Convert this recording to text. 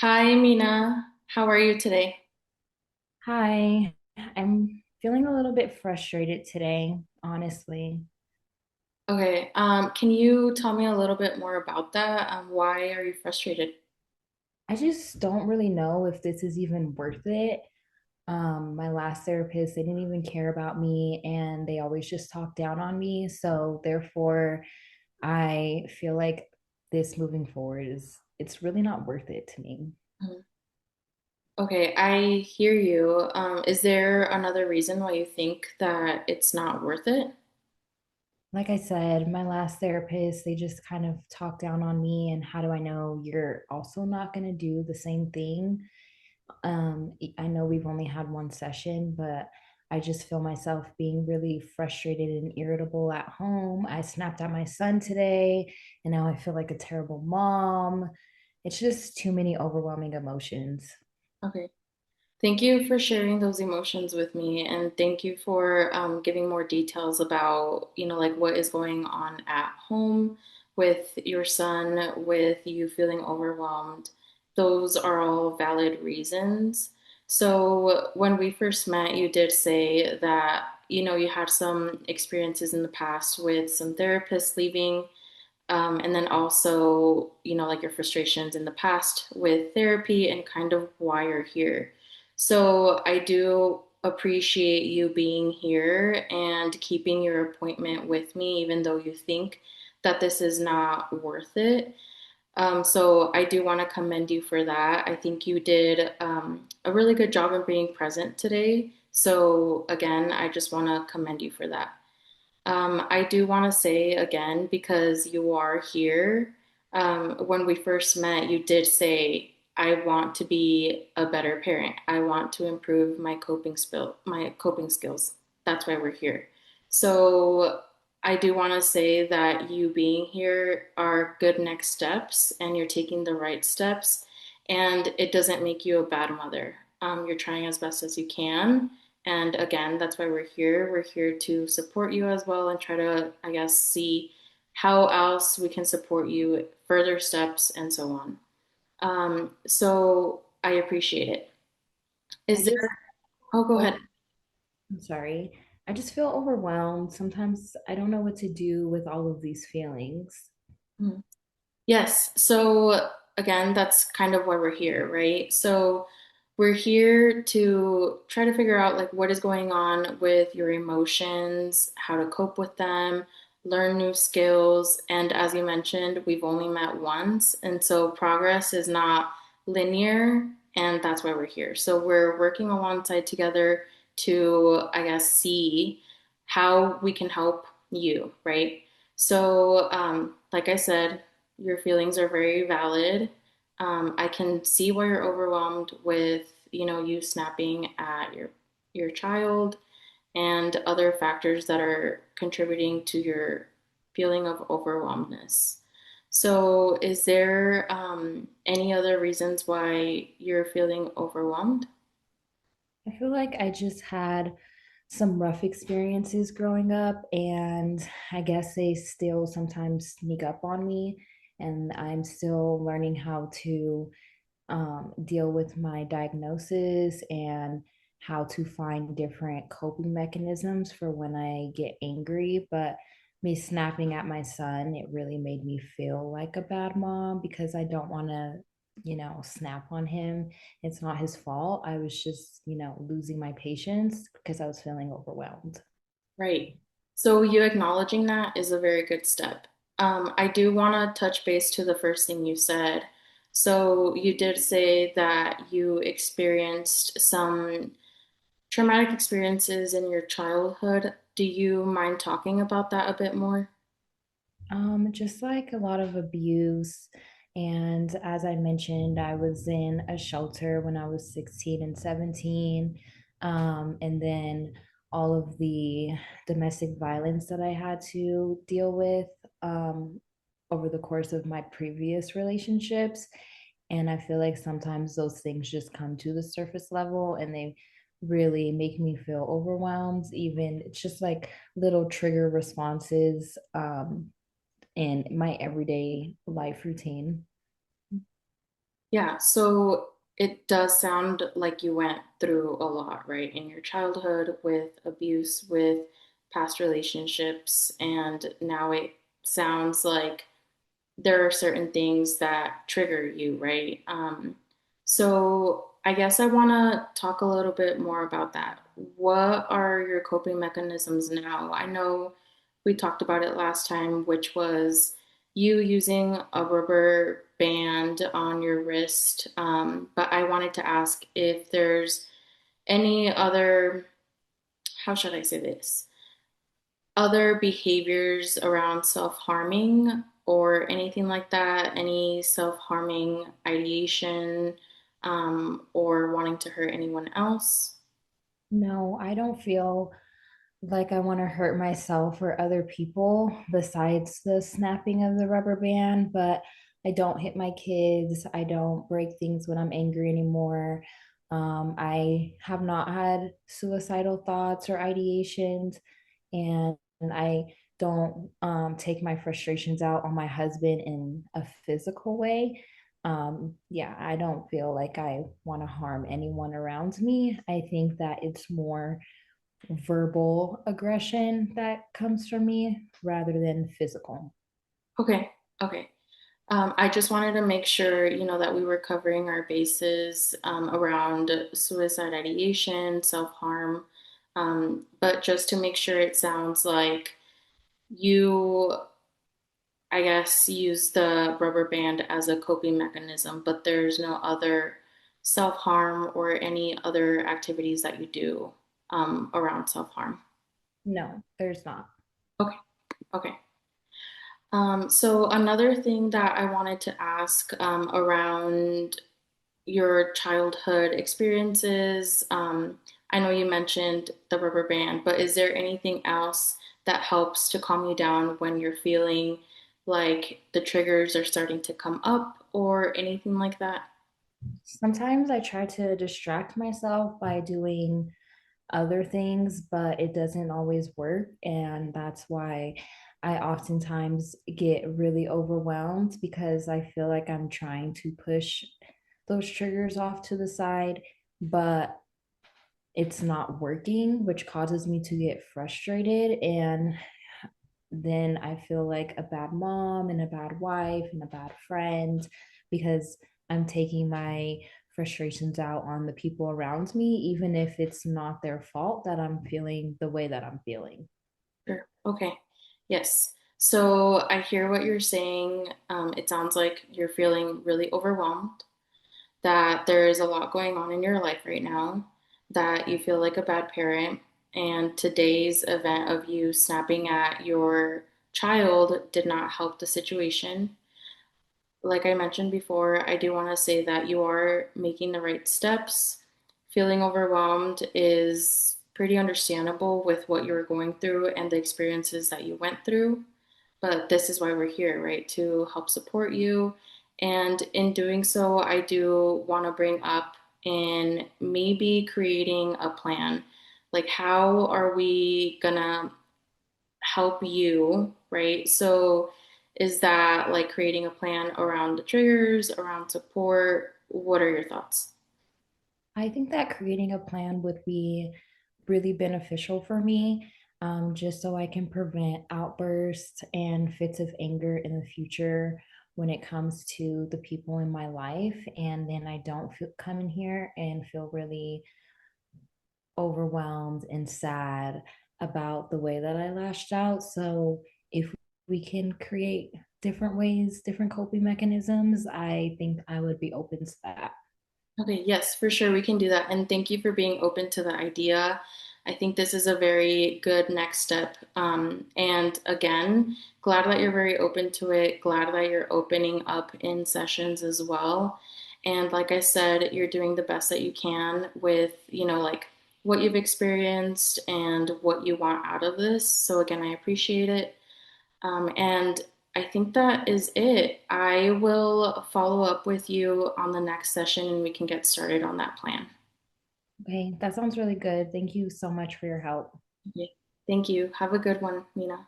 Hi, Mina. How are you today? Hi, I'm feeling a little bit frustrated today, honestly. Okay, can you tell me a little bit more about that? Why are you frustrated? I just don't really know if this is even worth it. My last therapist, they didn't even care about me and they always just talked down on me. So therefore, I feel like this moving forward it's really not worth it to me. Mhm. Okay, I hear you. Is there another reason why you think that it's not worth it? Like I said, my last therapist, they just kind of talked down on me and how do I know you're also not going to do the same thing? I know we've only had one session, but I just feel myself being really frustrated and irritable at home. I snapped at my son today, and now I feel like a terrible mom. It's just too many overwhelming emotions. Okay. Thank you for sharing those emotions with me, and thank you for giving more details about, like what is going on at home with your son, with you feeling overwhelmed. Those are all valid reasons. So when we first met, you did say that, you had some experiences in the past with some therapists leaving, and then also, like your frustrations in the past with therapy and kind of why you're here. So I do appreciate you being here and keeping your appointment with me, even though you think that this is not worth it. So I do want to commend you for that. I think you did a really good job of being present today. So again, I just want to commend you for that. I do want to say again, because you are here, when we first met, you did say, I want to be a better parent. I want to improve my coping skills. That's why we're here. So I do want to say that you being here are good next steps and you're taking the right steps. And it doesn't make you a bad mother. You're trying as best as you can. And again, that's why we're here. We're here to support you as well and try to, I guess, see how else we can support you, further steps, and so on. So I appreciate it. I Is there, just, oh, go oh, ahead. I'm sorry. I just feel overwhelmed. Sometimes I don't know what to do with all of these feelings. Mhm. Yes. So again, that's kind of why we're here, right? So we're here to try to figure out like what is going on with your emotions, how to cope with them, learn new skills. And as you mentioned, we've only met once, and so progress is not linear, and that's why we're here. So we're working alongside together to, I guess, see how we can help you, right? So, like I said, your feelings are very valid. I can see why you're overwhelmed with, you snapping at your child and other factors that are contributing to your feeling of overwhelmedness. So, is there any other reasons why you're feeling overwhelmed? I feel like I just had some rough experiences growing up, and I guess they still sometimes sneak up on me, and I'm still learning how to deal with my diagnosis and how to find different coping mechanisms for when I get angry. But me snapping at my son, it really made me feel like a bad mom because I don't want to, snap on him. It's not his fault. I was just, losing my patience because I was feeling overwhelmed. Right. So you acknowledging that is a very good step. I do want to touch base to the first thing you said. So you did say that you experienced some traumatic experiences in your childhood. Do you mind talking about that a bit more? Just like a lot of abuse. And as I mentioned, I was in a shelter when I was 16 and 17. And then all of the domestic violence that I had to deal with um, over the course of my previous relationships. And I feel like sometimes those things just come to the surface level and they really make me feel overwhelmed. Even it's just like little trigger responses. In my everyday life routine. Yeah, so it does sound like you went through a lot, right, in your childhood with abuse, with past relationships, and now it sounds like there are certain things that trigger you, right? So I guess I want to talk a little bit more about that. What are your coping mechanisms now? I know we talked about it last time, which was you using a rubber band on your wrist. But I wanted to ask if there's any other, how should I say this? Other behaviors around self-harming or anything like that, any self-harming ideation, or wanting to hurt anyone else? No, I don't feel like I want to hurt myself or other people besides the snapping of the rubber band, but I don't hit my kids. I don't break things when I'm angry anymore. I have not had suicidal thoughts or ideations, and I don't take my frustrations out on my husband in a physical way. Yeah, I don't feel like I want to harm anyone around me. I think that it's more verbal aggression that comes from me rather than physical. Okay, okay. I just wanted to make sure, that we were covering our bases around suicide ideation, self-harm, but just to make sure it sounds like you I guess, use the rubber band as a coping mechanism, but there's no other self-harm or any other activities that you do around self-harm. No, there's not. Okay, okay. So another thing that I wanted to ask around your childhood experiences, I know you mentioned the rubber band, but is there anything else that helps to calm you down when you're feeling like the triggers are starting to come up or anything like that? Sometimes I try to distract myself by doing other things, but it doesn't always work. And that's why I oftentimes get really overwhelmed because I feel like I'm trying to push those triggers off to the side, but it's not working, which causes me to get frustrated. And then I feel like a bad mom and a bad wife and a bad friend because I'm taking my frustrations out on the people around me, even if it's not their fault that I'm feeling the way that I'm feeling. Sure. Okay. Yes. So I hear what you're saying. It sounds like you're feeling really overwhelmed, that there is a lot going on in your life right now, that you feel like a bad parent, and today's event of you snapping at your child did not help the situation. Like I mentioned before, I do want to say that you are making the right steps. Feeling overwhelmed is pretty understandable with what you're going through and the experiences that you went through. But this is why we're here, right? To help support you. And in doing so, I do want to bring up in maybe creating a plan. Like, how are we gonna help you, right? So, is that like creating a plan around the triggers, around support? What are your thoughts? I think that creating a plan would be really beneficial for me, just so I can prevent outbursts and fits of anger in the future when it comes to the people in my life. And then I don't come in here and feel really overwhelmed and sad about the way that I lashed out. So if we can create different ways, different coping mechanisms, I think I would be open to that. Okay, yes, for sure, we can do that. And thank you for being open to the idea. I think this is a very good next step. And again, glad that you're very open to it. Glad that you're opening up in sessions as well. And like I said, you're doing the best that you can with, like what you've experienced and what you want out of this. So again, I appreciate it. And I think that is it. I will follow up with you on the next session and we can get started on that plan. Okay, that sounds really good. Thank you so much for your help. Okay. Thank you. Have a good one, Mina.